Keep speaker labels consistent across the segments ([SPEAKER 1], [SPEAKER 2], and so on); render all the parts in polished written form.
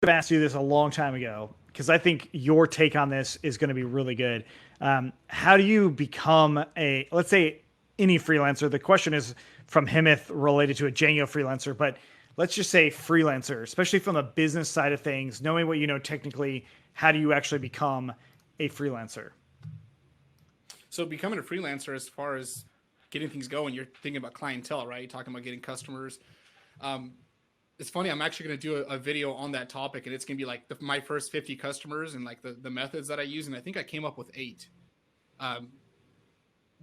[SPEAKER 1] have asked you this a long time ago because I think your take on this is going to be really good. How do you become let's say, any freelancer? The question is from Himith related to a Django freelancer, but let's just say freelancer, especially from the business side of things, knowing what you know technically, how do you actually become a freelancer?
[SPEAKER 2] So becoming a freelancer, as far as getting things going, you're thinking about clientele, right? You're talking about getting customers. Um, it's funny. I'm actually going to do a video on that topic, and it's going to be like my first 50 customers and like the methods that I use. And I think I came up with 8. Um,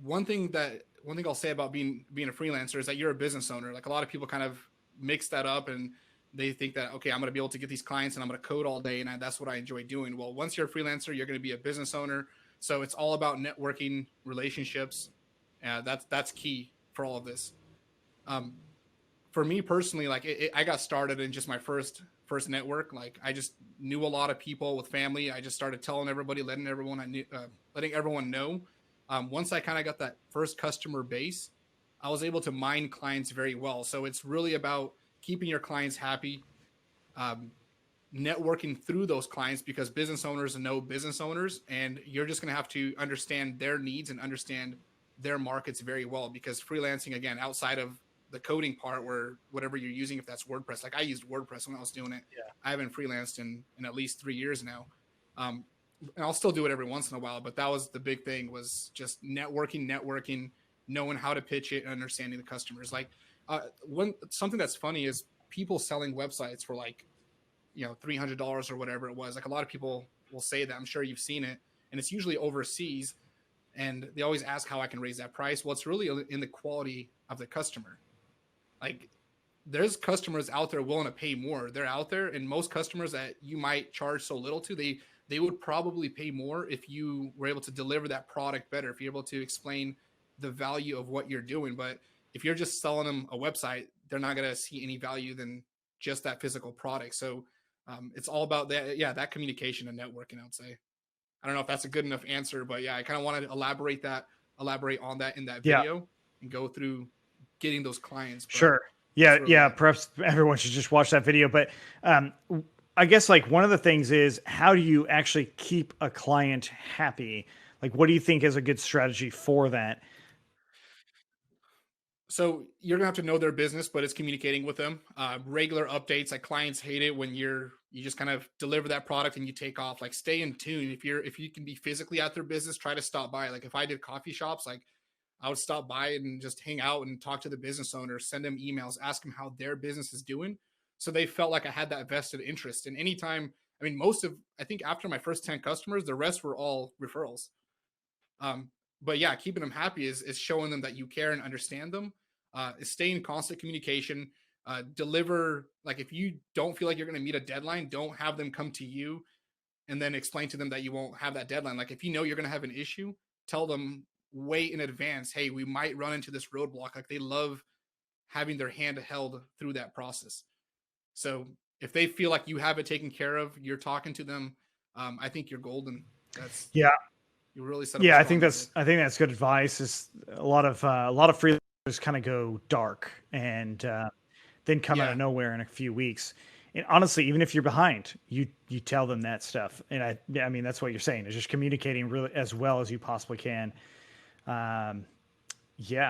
[SPEAKER 2] one thing I'll say about being a freelancer is that you're a business owner. Like a lot of people kind of mix that up and they think that okay, I'm going to be able to get these clients and I'm going to code all day and that's what I enjoy doing. Well, once you're a freelancer, you're going to be a business owner. So it's all about networking, relationships. That's key for all of this. Um, for me personally, like I got started in just my first network. Like I just knew a lot of people with family. I just started telling everybody, letting everyone know. Once I kind of got that first customer base, I was able to mine clients very well. So it's really about keeping your clients happy, um, networking through those clients because business owners know business owners, and you're just going to have to understand their needs and understand their markets very well. Because freelancing, again, outside of the coding part, where whatever you're using, if that's WordPress, like I used WordPress when I was doing it, I haven't freelanced in at least 3 years now. Um, and I'll still do it every once in a while, but that was the big thing, was just networking, knowing how to pitch it and understanding the customers. Like one something that's funny is people selling websites for like $300 or whatever it was. Like a lot of people will say that. I'm sure you've seen it, and it's usually overseas. And they always ask how I can raise that price. Well, it's really in the quality of the customer. Like there's customers out there willing to pay more. They're out there, and most customers that you might charge so little to, they would probably pay more if you were able to deliver that product better, if you're able to explain the value of what you're doing. But if you're just selling them a website, they're not going to see any value than just that physical product. So it's all about that, yeah, that communication and networking, I would say. I don't know if that's a good enough answer, but yeah, I kind of wanted to elaborate on that in that
[SPEAKER 1] Yeah,
[SPEAKER 2] video and go through getting those clients. But
[SPEAKER 1] sure.
[SPEAKER 2] that's
[SPEAKER 1] Yeah,
[SPEAKER 2] really
[SPEAKER 1] yeah.
[SPEAKER 2] it.
[SPEAKER 1] Perhaps everyone should just watch that video. But um, I guess like one of the things is, how do you actually keep a client happy? Like, what do you think is a good strategy for that?
[SPEAKER 2] So you're gonna have to know their business, but it's communicating with them. Regular updates. Like clients hate it when you just kind of deliver that product and you take off. Like stay in tune. If you can be physically at their business, try to stop by. Like if I did coffee shops, like I would stop by and just hang out and talk to the business owners, send them emails, ask them how their business is doing. So they felt like I had that vested interest. And anytime, I mean, I think after my first 10 customers, the rest were all referrals. Um, but yeah, keeping them happy is showing them that you care and understand them. Is stay in constant communication. Deliver, like if you don't feel like you're going to meet a deadline, don't have them come to you and then explain to them that you won't have that deadline. Like if you know you're going to have an issue, tell them way in advance, hey, we might run into this roadblock. Like they love having their hand held through that process. So if they feel like you have it taken care of, you're talking to them, I think you're golden. That's
[SPEAKER 1] Yeah,
[SPEAKER 2] You really set up a
[SPEAKER 1] yeah.
[SPEAKER 2] strong gig.
[SPEAKER 1] I think that's good advice. Is a lot of freelancers kind of go dark and then come out
[SPEAKER 2] Yeah,
[SPEAKER 1] of nowhere in a few weeks. And honestly, even if you're behind, you tell them that stuff. And I mean, that's what you're saying is just communicating really as well as you possibly can. Um, yeah.